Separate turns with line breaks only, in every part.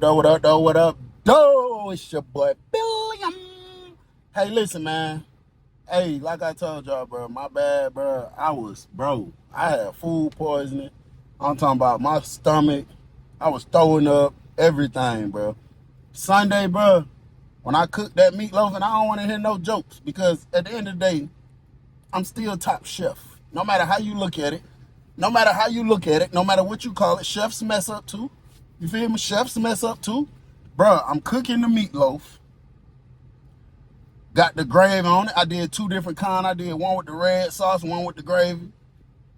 What up? It's your boy Billiam. Hey, listen, man. Hey, like I told y'all, bro, my bad, bro. I had food poisoning. I'm talking about my stomach. I was throwing up, everything, bro. Sunday, bro, when I cooked that meatloaf, and I don't want to hear no jokes, because at the end of the day, I'm still top chef. No matter how you look at it, no matter what you call it, chefs mess up too. You feel me? Chefs mess up too. Bruh, I'm cooking the meatloaf. Got the gravy on it. I did two different kinds. I did one with the red sauce, one with the gravy.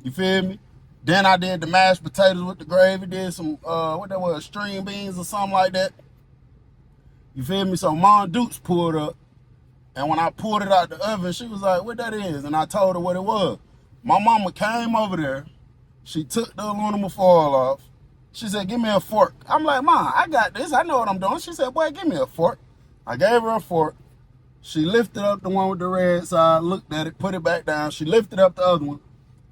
You feel me? Then I did the mashed potatoes with the gravy. Did some, string beans or something like that. You feel me? So Mom Dukes pulled up. And when I pulled it out the oven, she was like, what that is? And I told her what it was. My mama came over there. She took the aluminum foil off. She said, give me a fork. I'm like, Mom, I got this. I know what I'm doing. She said, boy, give me a fork. I gave her a fork. She lifted up the one with the red side, looked at it, put it back down. She lifted up the other one.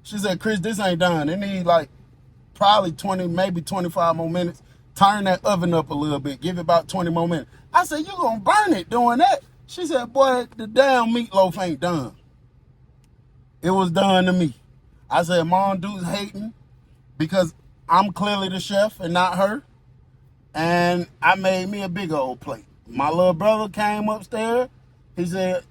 She said, Chris, this ain't done. It need like probably 20, maybe 25 more minutes. Turn that oven up a little bit. Give it about 20 more minutes. I said, you gonna burn it doing that? She said, boy, the damn meatloaf ain't done. It was done to me. I said, Mom, dude's hating because I'm clearly the chef and not her. And I made me a big old plate. My little brother came upstairs. He said,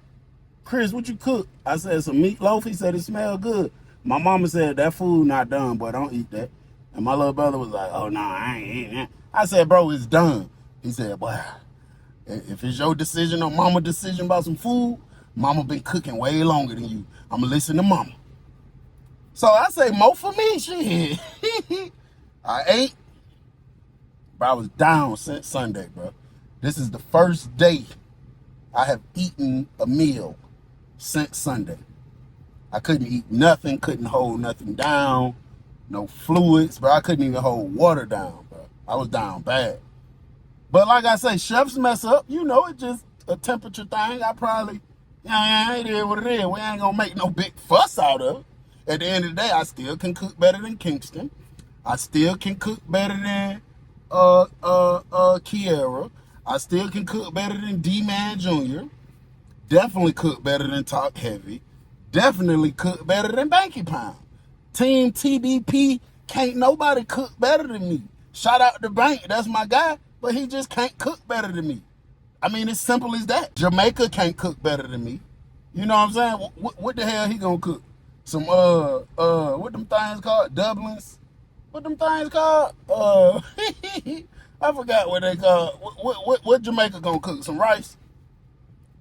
Chris, what you cook? I said, some meatloaf. He said, it smelled good. My mama said, that food not done, boy, don't eat that. And my little brother was like, oh, no, I ain't eating that. I said, bro, it's done. He said, boy, if it's your decision or mama's decision about some food, mama been cooking way longer than you. I'm going to listen to mama. So I say, more for me, shit. I ate. Bro, I was down since Sunday, bro. This is the first day I have eaten a meal since Sunday. I couldn't eat nothing, couldn't hold nothing down, no fluids, bro. I couldn't even hold water down, bro. I was down bad. But like I say, chefs mess up. You know, it's just a temperature thing. I probably, it is what it is. We ain't gonna make no big fuss out of it. At the end of the day, I still can cook better than Kingston. I still can cook better than Kiera. I still can cook better than D-Man Jr. Definitely cook better than Talk Heavy. Definitely cook better than Banky Pound. Team TBP, can't nobody cook better than me. Shout out to Bank, that's my guy, but he just can't cook better than me. I mean, it's simple as that. Jamaica can't cook better than me. You know what I'm saying? What the hell he gonna cook? Some, what them things called? Dublins? What them things called? I forgot what they called. What Jamaica gonna cook? Some rice?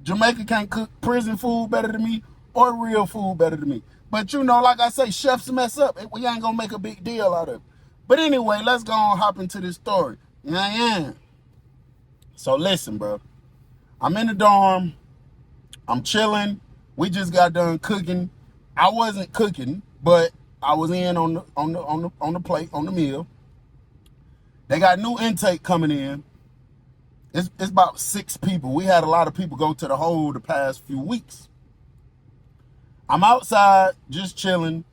Jamaica can't cook prison food better than me or real food better than me. But you know, like I say, chefs mess up. We ain't gonna make a big deal out of it. But anyway, let's go on hop into this story. Yeah. So listen, bro. I'm in the dorm. I'm chilling. We just got done cooking. I wasn't cooking, but I was in on the plate, on the meal. They got new intake coming in. It's about 6 people. We had a lot of people go to the hole the past few weeks. I'm outside just chilling.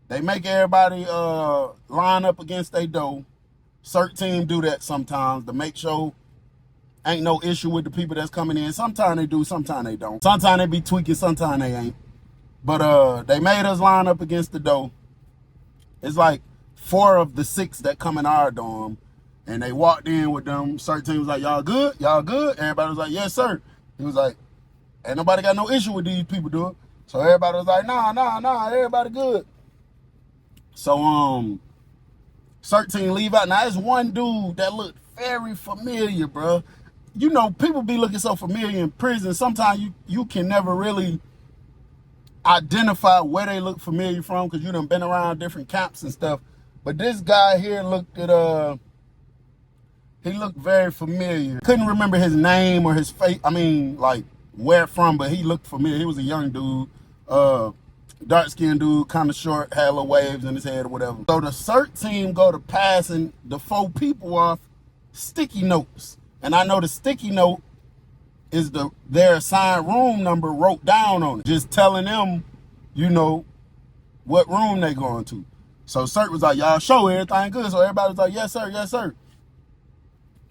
They make everybody line up against their door. Certain team do that sometimes to make sure ain't no issue with the people that's coming in. Sometimes they do, sometimes they don't. Sometimes they be tweaking, sometimes they ain't. But they made us line up against the door. It's like 4 of the 6 that come in our dorm. And they walked in with them. Certain team was like, y'all good? Y'all good? Everybody was like, yes, sir. He was like, ain't nobody got no issue with these people, dude. So everybody was like, nah, everybody good. So, certain team leave out. Now, there's one dude that looked very familiar, bro. You know, people be looking so familiar in prison. Sometimes you can never really identify where they look familiar from because you done been around different camps and stuff. But this guy here looked at, he looked very familiar. Couldn't remember his name or his face. I mean, like, where from, but he looked familiar. He was a young dude, dark-skinned dude, kind of short, had little waves in his head or whatever. So the CERT team go to passing the 4 people off sticky notes. And I know the sticky note is their assigned room number wrote down on it, just telling them, you know, what room they going to. So CERT was like, y'all show everything good. So everybody was like, yes, sir, yes, sir.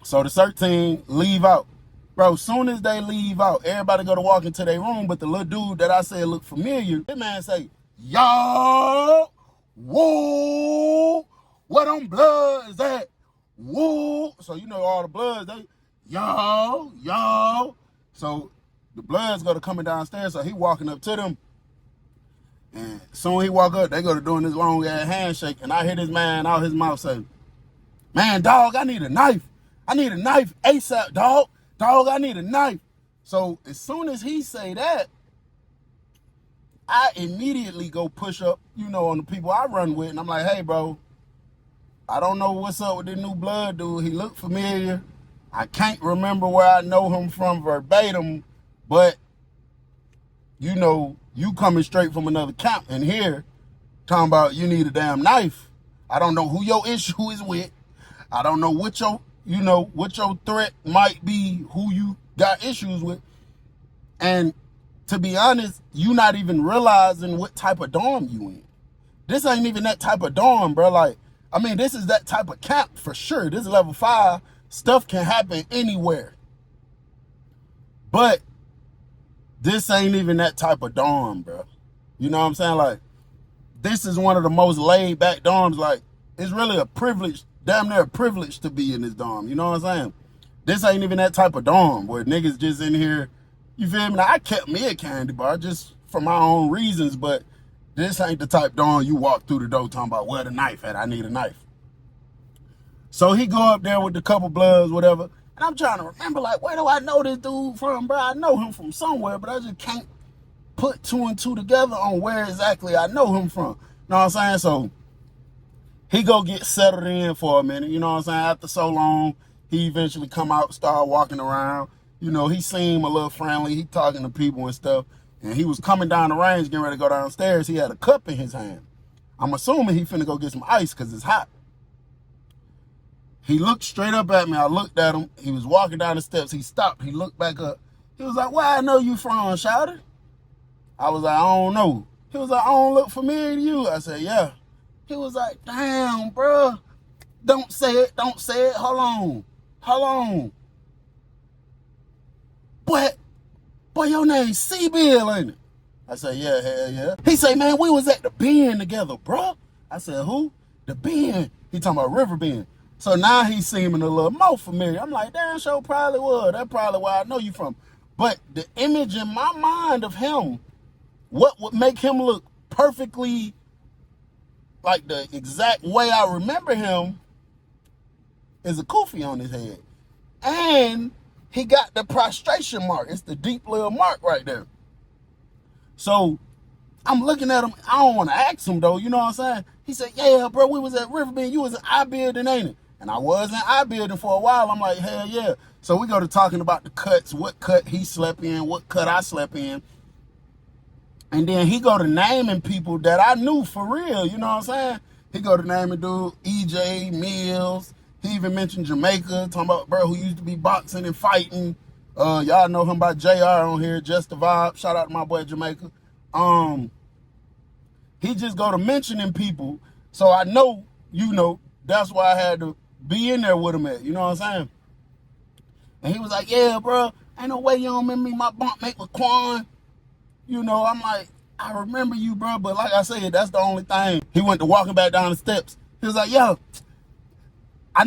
So the search team leave out. Bro, soon as they leave out, everybody go to walk into their room, but the little dude that I said looked familiar, that man say, y'all, whoa, where them bloods at? Whoa. So you know all the bloods, they, y'all. So the bloods go to coming downstairs, so he walking up to them. And soon he walk up, they go to doing this long ass handshake, and I hear this man out his mouth say, man, dog, I need a knife. I need a knife ASAP, dog. Dog, I need a knife. So as soon as he say that, I immediately go push up, you know, on the people I run with. And I'm like, hey, bro, I don't know what's up with this new blood dude. He looked familiar. I can't remember where I know him from verbatim, but, you know, you coming straight from another camp in here talking about you need a damn knife. I don't know who your issue is with. I don't know what your, you know, what your threat might be, who you got issues with. And to be honest, you not even realizing what type of dorm you in. This ain't even that type of dorm, bro. Like, I mean, this is that type of camp for sure. This is level 5. Stuff can happen anywhere. But this ain't even that type of dorm, bro. You know what I'm saying? Like, this is one of the most laid back dorms. Like, it's really a privilege, damn near a privilege to be in this dorm. You know what I'm saying? This ain't even that type of dorm where niggas just in here. You feel me? Now, I kept me a candy bar just for my own reasons, but this ain't the type dorm you walk through the door talking about where the knife at. I need a knife. So he go up there with the couple bloods, whatever. And I'm trying to remember, like, where do I know this dude from, bro? I know him from somewhere, but I just can't put 2 and 2 together on where exactly I know him from. You know what I'm saying? So he go get settled in for a minute. You know what I'm saying? After so long, he eventually come out, start walking around. You know, he seemed a little friendly. He talking to people and stuff. And he was coming down the range, getting ready to go downstairs. He had a cup in his hand. I'm assuming he finna go get some ice because it's hot. He looked straight up at me. I looked at him. He was walking down the steps. He stopped. He looked back up. He was like, where I know you from, shouted? I was like, I don't know. He was like, I don't look familiar to you. I said, yeah. He was like, damn, bro. Don't say it. Don't say it. Hold on. Boy, your name's C-Bill, ain't it? I said, yeah, hell yeah. He said, man, we was at the Bend together, bro. I said, who? The Bend. He talking about River Bend. So now he's seeming a little more familiar. I'm like, damn, sure probably was. That's probably where I know you from. But the image in my mind of him, what would make him look perfectly like the exact way I remember him is a kufi on his head. And he got the prostration mark. It's the deep little mark right there. So I'm looking at him. I don't want to ask him, though. You know what I'm saying? He said, yeah, bro, we was at Riverbend. You was in I-Building, ain't it? And I was in I-Building for a while. I'm like, hell yeah. So we go to talking about the cuts, what cut he slept in, what cut I slept in. And then he go to naming people that I knew for real. You know what I'm saying? He go to naming dude, EJ, Mills. He even mentioned Jamaica, talking about bro who used to be boxing and fighting. Y'all know him by JR on here, Just the Vibe. Shout out to my boy Jamaica. He just go to mentioning people. So I know, you know, that's why I had to be in there with him at. You know what I'm saying? And he was like, yeah, bro, ain't no way you don't remember me. My bunk mate was Quan. You know, I'm like, I remember you, bro. But like I said, that's the only thing. He went to walking back down the steps. He was like, yo, I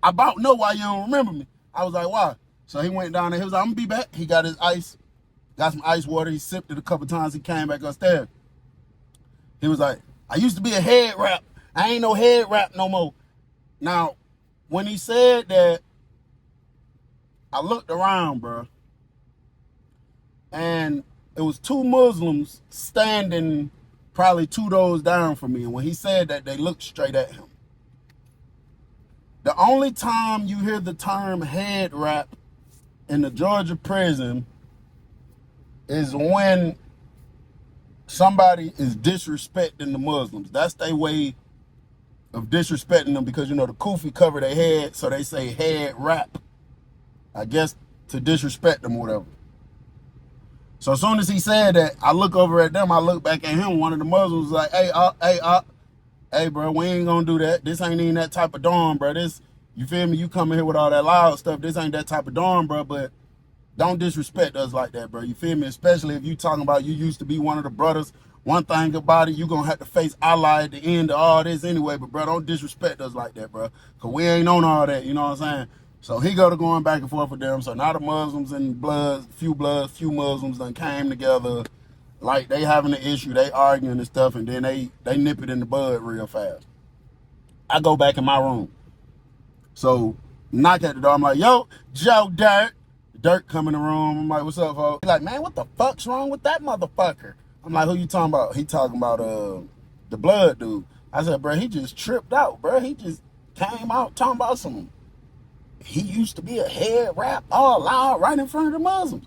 about know why you don't remember me. I was like, why? So he went down there. He was like, I'm going to be back. He got his ice, got some ice water. He sipped it a couple times. He came back upstairs. He was like, I used to be a head rap. I ain't no head rap no more. Now, when he said that, I looked around, bro. And it was 2 Muslims standing probably 2 doors down from me. And when he said that, they looked straight at him. The only time you hear the term head wrap in the Georgia prison is when somebody is disrespecting the Muslims. That's their way of disrespecting them because, you know, the kufi cover their head, so they say head wrap. I guess to disrespect them or whatever. So as soon as he said that, I look over at them, I look back at him. One of the Muslims was like, hey, bro, we ain't gonna do that. This ain't even that type of dorm, bro. This You feel me? You coming here with all that loud stuff. This ain't that type of dorm, bro, but don't disrespect us like that, bro. You feel me? Especially if you talking about you used to be one of the brothers. One thing about it, you gonna have to face Allah at the end of all this anyway, but bro, don't disrespect us like that, bro. Cause we ain't on all that, you know what I'm saying? So he go to going back and forth with them. So now the Muslims and few Muslims done came together. Like they having an issue, they arguing and stuff, and then they nip it in the bud real fast. I go back in my room. So knock at the door. I'm like, yo, Joe Dirt. Dirt come in the room. I'm like, what's up, folks? He like, man, what the fuck's wrong with that motherfucker? I'm like, who you talking about? He talking about the blood dude. I said, bro, he just tripped out, bro. He just came out talking about some. He used to be a head rap all loud right in front of the Muslims.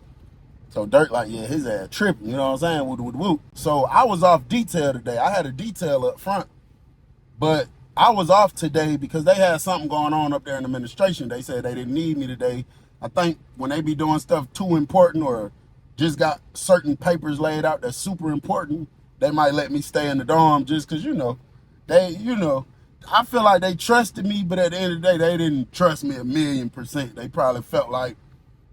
So Dirt like, yeah, his ass tripping, you know what I'm saying? Woo. So I was off detail today. I had a detail up front, but I was off today because they had something going on up there in administration. They said they didn't need me today. I think when they be doing stuff too important or just got certain papers laid out that's super important, they might let me stay in the dorm just because, I feel like they trusted me, but at the end of the day, they didn't trust me 1,000,000%. They probably felt like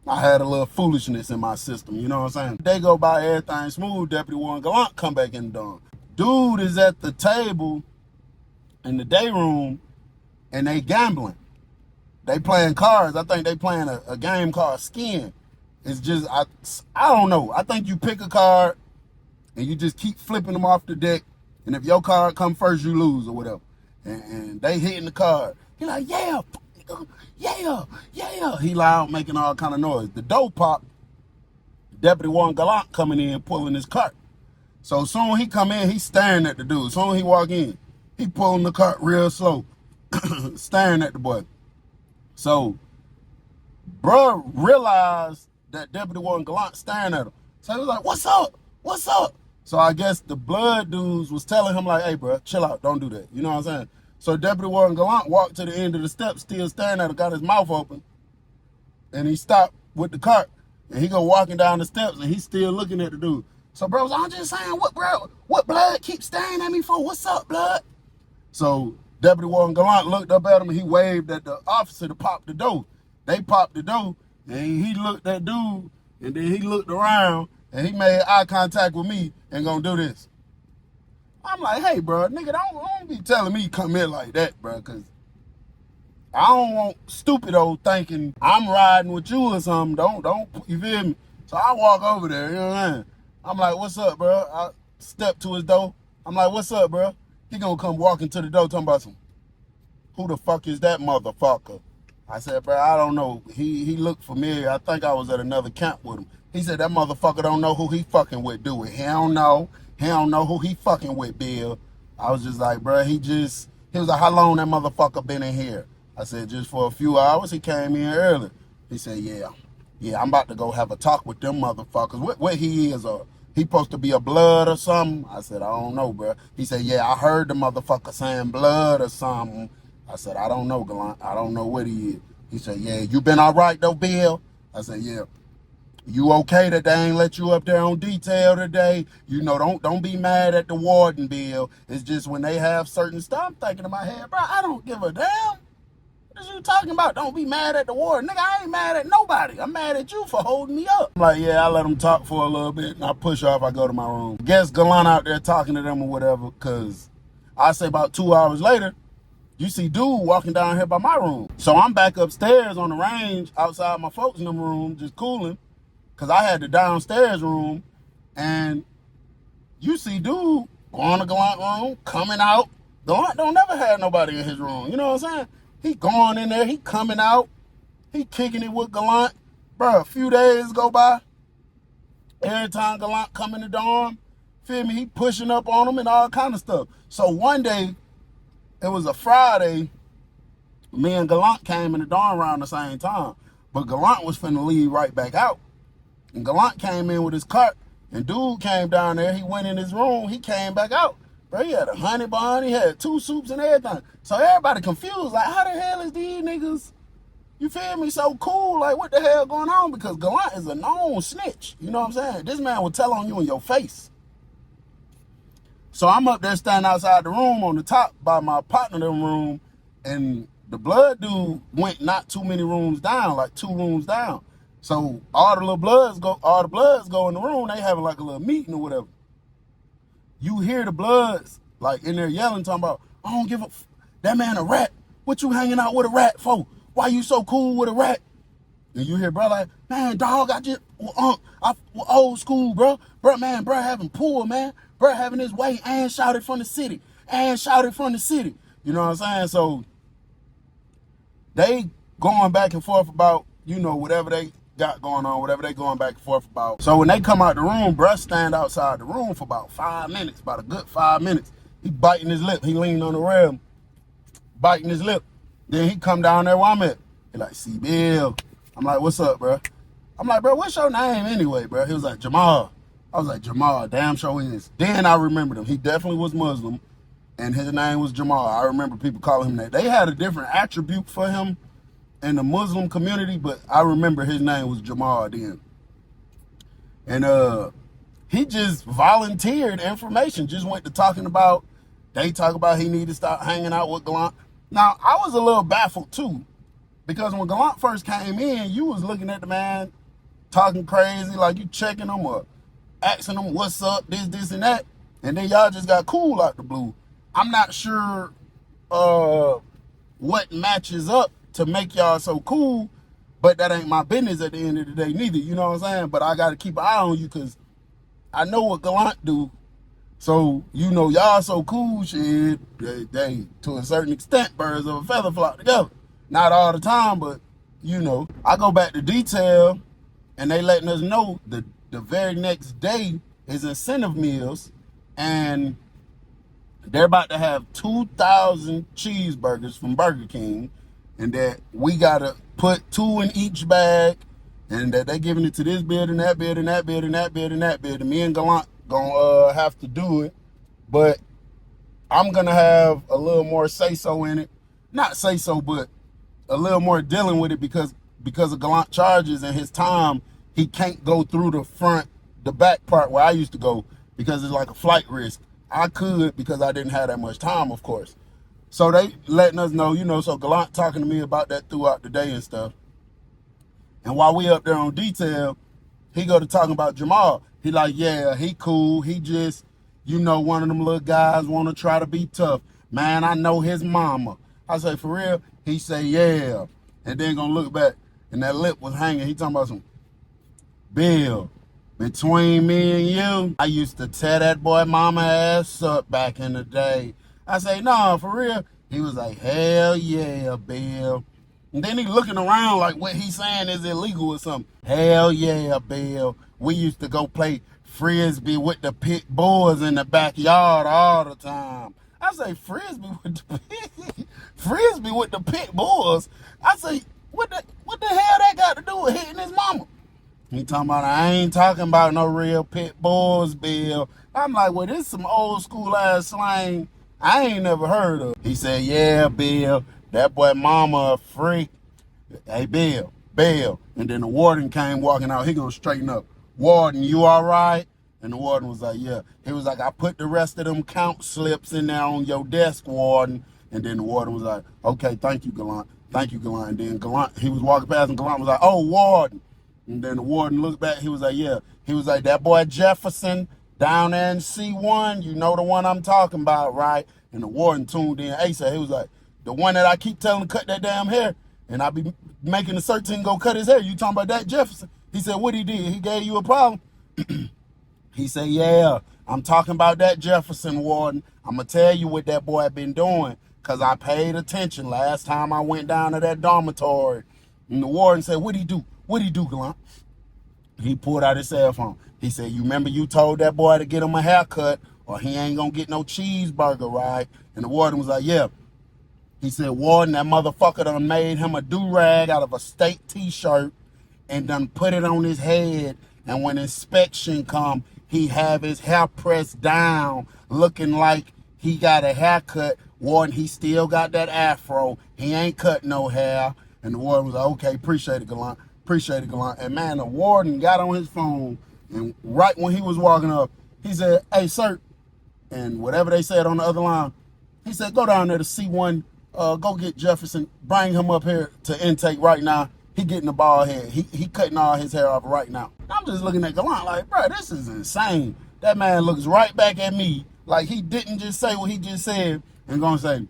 I had a little foolishness in my system, you know what I'm saying? They go by everything smooth, Deputy Warden Gullant come back in the dorm. Dude is at the table in the day room and they gambling. They playing cards. I think they playing a game called Skin. It's just, I don't know. I think you pick a card and you just keep flipping them off the deck. And if your card come first, you lose or whatever. And they hitting the card. He like, yeah, yeah. He loud, making all kind of noise. The door pop. Deputy Warden Gullant coming in, pulling his cart. So soon he come in, he staring at the dude. Soon he walk in, he pulling the cart real slow, staring at the boy. So, bruh realized that Deputy Warden Gullant staring at him. So he was like, what's up? What's up? So I guess the blood dudes was telling him like, hey, bruh, chill out. Don't do that. You know what I'm saying? So Deputy Warden Gullant walked to the end of the steps, still staring at him, got his mouth open. And he stopped with the cart. And he go walking down the steps, and he's still looking at the dude. So, bro, I'm just saying, what blood keeps staring at me for? What's up, blood? So Deputy Warden Gullant looked up at him and he waved at the officer to pop the door. They popped the door and he looked at dude and then he looked around and he made eye contact with me and gonna do this. I'm like, hey, bro, nigga, don't be telling me come here like that, bro, because I don't want stupid old thinking I'm riding with you or something. Don't, you feel me? So I walk over there, you know what I'm saying? I'm like, what's up, bro? I step to his door. I'm like, what's up, bro? He gonna come walking to the door talking about some, who the fuck is that motherfucker? I said, bro, I don't know. He looked familiar. I think I was at another camp with him. He said, that motherfucker don't know who he fucking with, do it. He don't know. He don't know who he fucking with, Bill. I was just like, bro, he was like, how long that motherfucker been in here? I said, just for a few hours. He came in early. He said, yeah, I'm about to go have a talk with them motherfuckers. What he is, he supposed to be a blood or something? I said, I don't know, bro. He said, yeah, I heard the motherfucker saying blood or something. I said, I don't know, Gullant. I don't know what he is. He said, yeah, you been all right, though, Bill? I said, yeah. You okay that they ain't let you up there on detail today? You know, don't be mad at the warden, Bill. It's just when they have certain stuff, I'm thinking in my head, bro, I don't give a damn. What are you talking about? Don't be mad at the warden. Nigga, I ain't mad at nobody. I'm mad at you for holding me up. I'm like, yeah, I let them talk for a little bit, and I push off, I go to my room. Guess Gullant out there talking to them or whatever, because I say about 2 hours later, you see dude walking down here by my room. So I'm back upstairs on the range outside my folks' in the room, just cooling, because I had the downstairs room, and you see dude going to Gullant room, coming out. Gullant don't never have nobody in his room, you know what I'm saying? He going in there, he coming out, he kicking it with Gullant. Bro, a few days go by, every time Gullant come in the dorm, feel me, he pushing up on him and all kind of stuff. So one day, it was a Friday, me and Gullant came in the dorm around the same time, but Gullant was finna leave right back out. And Gullant came in with his cart, and dude came down there, he went in his room, he came back out. Bro, he had a honey bun, he had 2 soups and everything. So everybody confused, like, how the hell is these niggas, you feel me, so cool? Like, what the hell going on? Because Gullant is a known snitch, you know what I'm saying? This man will tell on you in your face. So I'm up there standing outside the room on the top by my partner in the room, and the blood dude went not too many rooms down, like 2 rooms down. So all the bloods go in the room. They having like a little meeting or whatever. You hear the bloods like in there yelling, talking about, I don't give a that man a rat. What you hanging out with a rat for? Why you so cool with a rat? And you hear bro like, man, dog, I old school, bro, man, bro having pool, man, bro having his way and shouted from the city, You know what I'm saying? So they going back and forth about, whatever they got going on, whatever they going back and forth about. So when they come out the room, bruh stand outside the room for about 5 minutes, about a good 5 minutes. He biting his lip. He leaning on the rail, biting his lip. Then he come down there where I'm at. He like, see, Bill. I'm like, what's up, bro? I'm like, bro, what's your name anyway, bro? He was like, Jamal. I was like, Jamal, damn sure is. Then I remembered him. He definitely was Muslim, and his name was Jamal. I remember people calling him that. They had a different attribute for him in the Muslim community, but I remember his name was Jamal then. And he just volunteered information, just went to talking about, they talk about he needed to stop hanging out with Gullant. Now, I was a little baffled too, because when Gullant first came in, you was looking at the man, talking crazy, like you checking him or asking him what's up, this, and that. And then y'all just got cool out the blue. I'm not sure what matches up to make y'all so cool, but that ain't my business at the end of the day neither, you know what I'm saying? But I got to keep an eye on you because I know what Gullant do. So, y'all so cool, shit, they, to a certain extent, birds of a feather flock together. Not all the time, but, I go back to detail, and they letting us know the very next day is incentive meals, and they're about to have 2,000 cheeseburgers from Burger King, and that we got to put 2 in each bag, and that they giving it to this building, that building, that building, that building, that building. Me and Gullant gonna have to do it, but I'm gonna have a little more say-so in it. Not say-so, but a little more dealing with it because of Gullant charges and his time, he can't go through the back part where I used to go because it's like a flight risk. I could because I didn't have that much time, of course. So they letting us know, so Gullant talking to me about that throughout the day and stuff. And while we up there on detail, he go to talking about Jamal. He like, yeah, he cool. He just, one of them little guys want to try to be tough. Man, I know his mama. I say, for real? He say, yeah. And then gonna look back, and that lip was hanging. He talking about some, Bill, between me and you, I used to tear that boy mama ass up back in the day. I say, nah, for real? He was like, hell yeah, Bill. And then he looking around like what he's saying is illegal or something. Hell yeah, Bill. We used to go play frisbee with the pit bulls in the backyard all the time. I say, frisbee with the pit bulls? I say, what the hell that got to do with hitting his mama? He talking about, I ain't talking about no real pit bulls, Bill. I'm like, well, this is some old school ass slang I ain't never heard of. He said, yeah, Bill, that boy mama a freak. Hey, Bill. And then the warden came walking out. He gonna straighten up. Warden, you all right? And the warden was like, yeah. He was like, I put the rest of them count slips in there on your desk, warden. And then the warden was like, okay, thank you, Gullant. And then Gullant, he was walking past and Gullant was like, oh, warden. And then the warden looked back. He was like, yeah. He was like, that boy Jefferson down there in C1, you know the one I'm talking about, right? And the warden tuned in ASAP. He was like, the one that I keep telling to cut that damn hair, and I be making the search and go cut his hair. You talking about that Jefferson? He said, what he did? He gave you a problem? He said, yeah, I'm talking about that Jefferson, warden. I'm going to tell you what that boy been doing because I paid attention last time I went down to that dormitory. And the warden said, what'd he do? Gullant? He pulled out his cell phone. He said, you remember you told that boy to get him a haircut or he ain't going to get no cheeseburger, right? And the warden was like, yeah. He said, warden, that motherfucker done made him a do-rag out of a state t-shirt and done put it on his head. And when inspection come, he have his hair pressed down, looking like he got a haircut. Warden, he still got that afro. He ain't cut no hair. And the warden was like, okay, appreciate it, Gullant. And man, the warden got on his phone, and right when he was walking up, he said, hey, sir, and whatever they said on the other line, he said, go down there to C1 go get Jefferson, bring him up here to intake right now. He getting the bald head. He cutting all his hair off right now. I'm just looking at Gullant like, bro, this is insane. That man looks right back at me like he didn't just say what he just said and gonna say,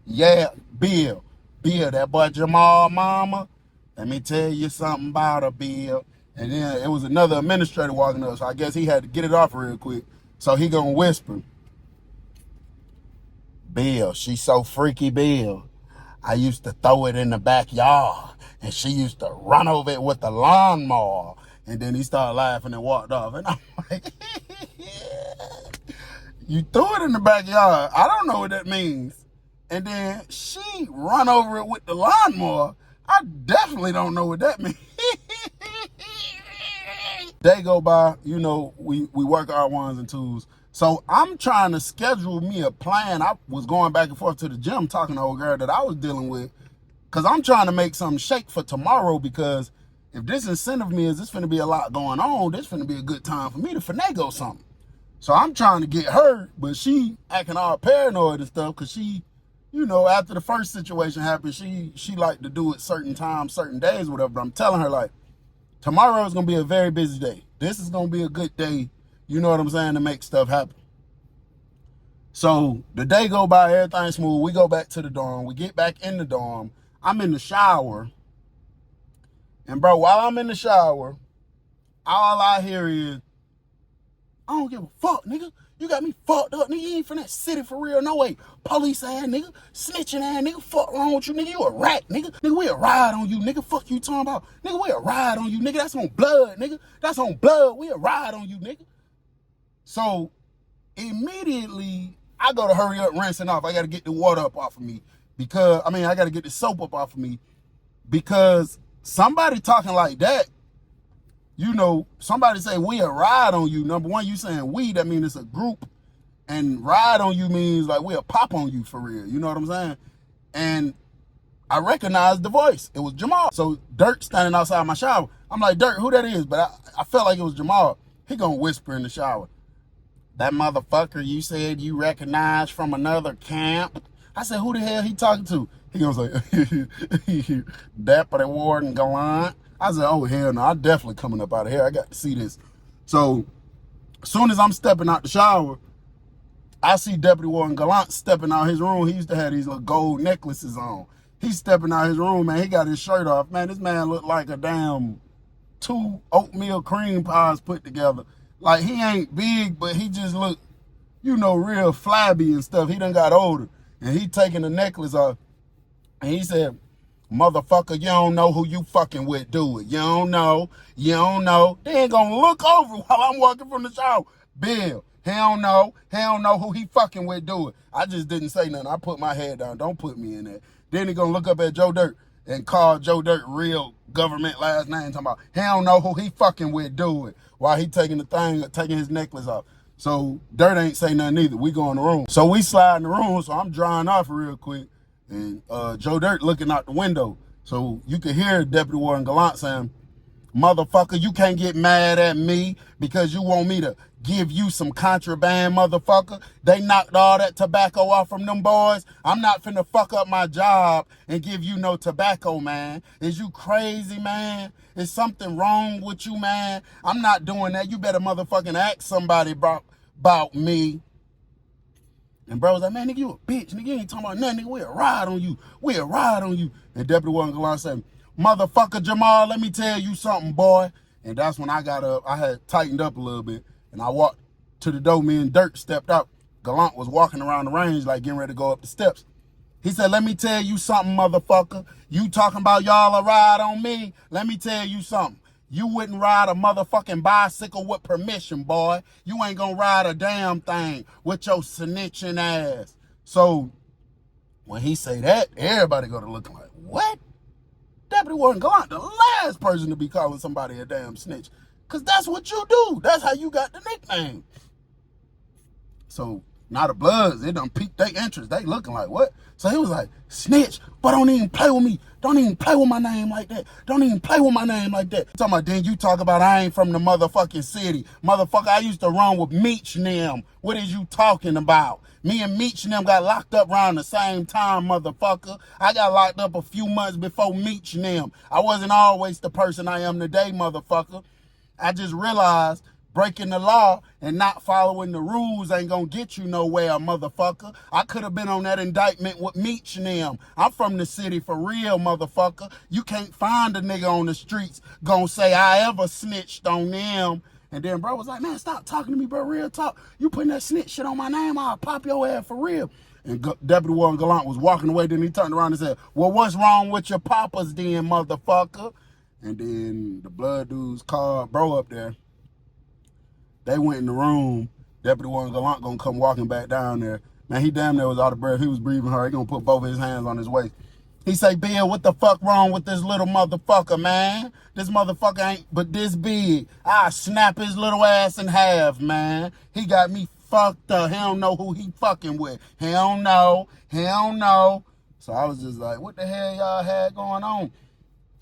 yeah, Bill, that boy Jamal mama, let me tell you something about her, Bill. And then it was another administrator walking up, so I guess he had to get it off real quick. So he gonna whisper, Bill, she's so freaky, Bill. I used to throw it in the backyard, and she used to run over it with the lawnmower. And then he started laughing and walked off. And I'm like, you threw it in the backyard. I don't know what that means. And then she run over it with the lawnmower. I definitely don't know what that means. Day go by, you know, we work our ones and twos. So I'm trying to schedule me a plan. I was going back and forth to the gym talking to old girl that I was dealing with, because I'm trying to make something shake for tomorrow, because if this incentive meals, this finna be a lot going on, this finna be a good time for me to finagle something. So I'm trying to get her, but she acting all paranoid and stuff, because she, you know, after the first situation happened, she liked to do it certain times, certain days, whatever. But I'm telling her, like, tomorrow is going to be a very busy day. This is going to be a good day, you know what I'm saying, to make stuff happen. So the day go by, everything smooth. We go back to the dorm. We get back in the dorm. I'm in the shower. And, bro, while I'm in the shower, all I hear is, I don't give a fuck, nigga. You got me fucked up, nigga. You ain't from that city for real, no way. Police ass, nigga. Snitching ass, nigga. Fuck wrong with you, nigga. You a rat, nigga. Nigga, we'll ride on you, nigga. Fuck you talking about. Nigga, we'll ride on you, nigga. That's on blood, nigga. That's on blood. We'll ride on you, nigga. So, immediately, I go to hurry up rinsing off. I got to get the water up off of me. Because, I got to get the soap up off of me. Because somebody talking like that, you know, somebody say we'll ride on you. Number one, you saying we, that means it's a group. And ride on you means like we'll pop on you for real. You know what I'm saying? And I recognized the voice. It was Jamal. So Dirk standing outside my shower. I'm like, Dirk, who that is? But I felt like it was Jamal. He gonna whisper in the shower, that motherfucker you said you recognized from another camp. I said, who the hell he talking to? He goes like, Deputy Warden Gullant. I said, oh, hell no, I'm definitely coming up out of here. I got to see this. So as soon as I'm stepping out the shower, I see Deputy Warden Gullant stepping out his room. He used to have these little gold necklaces on. He's stepping out his room, man. He got his shirt off. Man, this man looked like a damn 2 oatmeal cream pies put together. Like, he ain't big, but he just look, you know, real flabby and stuff. He done got older. And he taking the necklace off. And he said, motherfucker, you don't know who you fucking with, do it. You don't know. You don't know. They ain't gonna look over while I'm walking from the shower. Bill, he don't know. He don't know who he fucking with, do it. I just didn't say nothing. I put my head down. Don't put me in there. Then he gonna look up at Joe Dirt and call Joe Dirt real government last name. Talking about, he don't know who he fucking with, do it. While he taking the thing, taking his necklace off. So Dirt ain't say nothing either. We go in the room. So we slide in the room, so I'm drying off real quick. And Joe Dirt looking out the window. So you could hear Deputy Warden Gullant saying, motherfucker, you can't get mad at me because you want me to give you some contraband, motherfucker. They knocked all that tobacco off from them boys. I'm not finna fuck up my job and give you no tobacco, man. Is you crazy, man? Is something wrong with you, man? I'm not doing that. You better motherfucking ask somebody about me. And bro was like, man, nigga, you a bitch. Nigga, you ain't talking about nothing. Nigga, we'll ride on you. We'll ride on you. And Deputy Warden Gullant said, motherfucker, Jamal, let me tell you something, boy. And that's when I got up. I had tightened up a little bit. And I walked to the door. Me and Dirk stepped out. Gullant was walking around the range like getting ready to go up the steps. He said, let me tell you something, motherfucker. You talking about y'all a ride on me? Let me tell you something. You wouldn't ride a motherfucking bicycle with permission, boy. You ain't gonna ride a damn thing with your snitching ass. So when he say that, everybody go to looking like, what? Deputy Warden Gullant, the last person to be calling somebody a damn snitch. Because that's what you do. That's how you got the nickname. So now the Bloods, they done piqued their interest. They looking like, what? So he was like, snitch, but don't even play with me. Don't even play with my name like that. Don't even play with my name like that. Talking about, then you talk about I ain't from the motherfucking city. Motherfucker, I used to run with Meech and them. What is you talking about? Me and Meech and them got locked up around the same time, motherfucker. I got locked up a few months before Meech and them. I wasn't always the person I am today, motherfucker. I just realized breaking the law and not following the rules ain't gonna get you nowhere, motherfucker. I could have been on that indictment with Meech and them. I'm from the city for real, motherfucker. You can't find a nigga on the streets gonna say I ever snitched on them. And then bro was like, man, stop talking to me, bro. Real talk. You putting that snitch shit on my name, I'll pop your ass for real. And Deputy Warden Gullant was walking away. Then he turned around and said, well, what's wrong with your poppers then, motherfucker? And then the blood dudes called bro up there. They went in the room. Deputy Warden Gullant gonna come walking back down there. Man, he damn near was out of breath. He was breathing hard. He gonna put both of his hands on his waist. He say, Bill, what the fuck wrong with this little motherfucker, man? This motherfucker ain't but this big. I snap his little ass in half, man. He got me fucked up. He don't know who he fucking with. He don't know. He don't know. So I was just like, what the hell y'all had going on?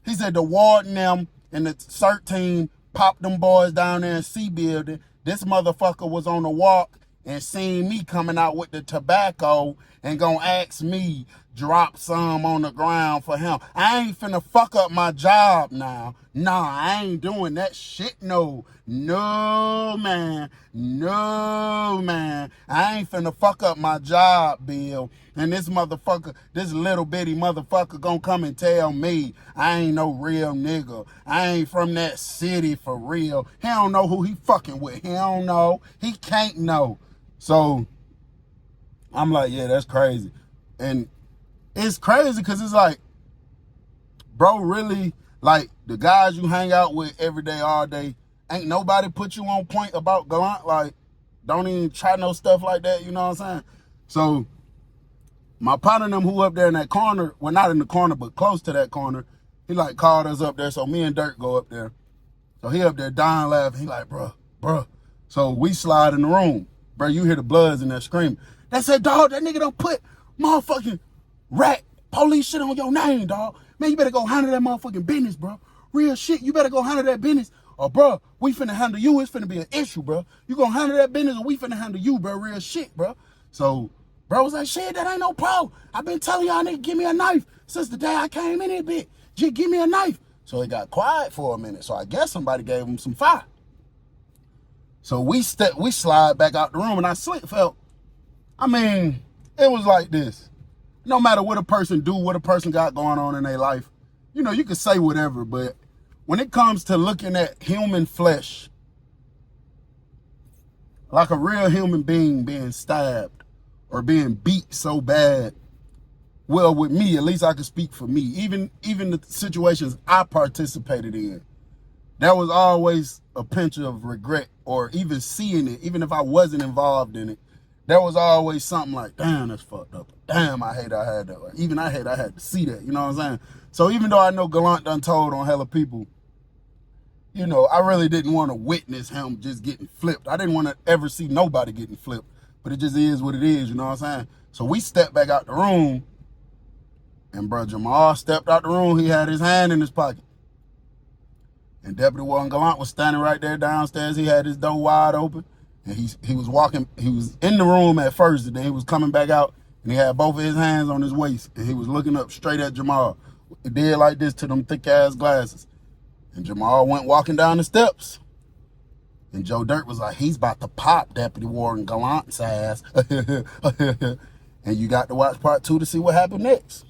He said the warden them and the CERT team popped them boys down there in C building. This motherfucker was on the walk and seen me coming out with the tobacco and gonna ask me drop some on the ground for him. I ain't finna fuck up my job now. Nah, I ain't doing that shit, no. No, man. No, man. I ain't finna fuck up my job, Bill. And this motherfucker, this little bitty motherfucker gonna come and tell me I ain't no real nigga. I ain't from that city for real. He don't know who he fucking with. He don't know. He can't know. So I'm like, yeah, that's crazy. And it's crazy because it's like, bro, really, like, the guys you hang out with every day, all day, ain't nobody put you on point about Gullant. Like, don't even try no stuff like that, you know what I'm saying? So, my partner and them who up there in that corner, well, not in the corner, but close to that corner, he, like, called us up there, so me and Dirk go up there. So, he up there dying laughing. He like, bruh. So, we slide in the room. Bro, you hear the bloods in there screaming. They said, dog, that nigga don't put motherfucking rat police shit on your name, dog. Man, you better go handle that motherfucking business, bro. Real shit, you better go handle that business. Or, bro, we finna handle you. It's finna be an issue, bro. You gonna handle that business or we finna handle you, bro. Real shit, bro. So, bro was like, shit, that ain't no problem. I been telling y'all nigga, give me a knife since the day I came in here, bitch. Just give me a knife. So it got quiet for a minute. So I guess somebody gave him some fire. So we slide back out the room and I felt, I mean, it was like this. No matter what a person do, what a person got going on in their life, you know, you can say whatever, but when it comes to looking at human flesh, like a real human being being stabbed or being beat so bad, well, with me, at least I can speak for me, even the situations I participated in, there was always a pinch of regret, or even seeing it, even if I wasn't involved in it, there was always something like, damn, that's fucked up. Damn, I hate I had that. Or even I hate I had to see that, you know what I'm saying? So even though I know Gullant done told on hella people, you know, I really didn't want to witness him just getting flipped. I didn't want to ever see nobody getting flipped, but it just is what it is, you know what I'm saying? So we stepped back out the room, and bro, Jamal stepped out the room. He had his hand in his pocket. And Deputy Warden Gullant was standing right there downstairs. He had his door wide open. And he was walking, he was in the room at first, and then he was coming back out, and he had both of his hands on his waist, and he was looking up straight at Jamal. He did like this to them thick-ass glasses. And Jamal went walking down the steps. And Joe Dirt was like, he's about to pop Deputy Warden Gullant's ass. And you got to watch part 2 to see what happened next.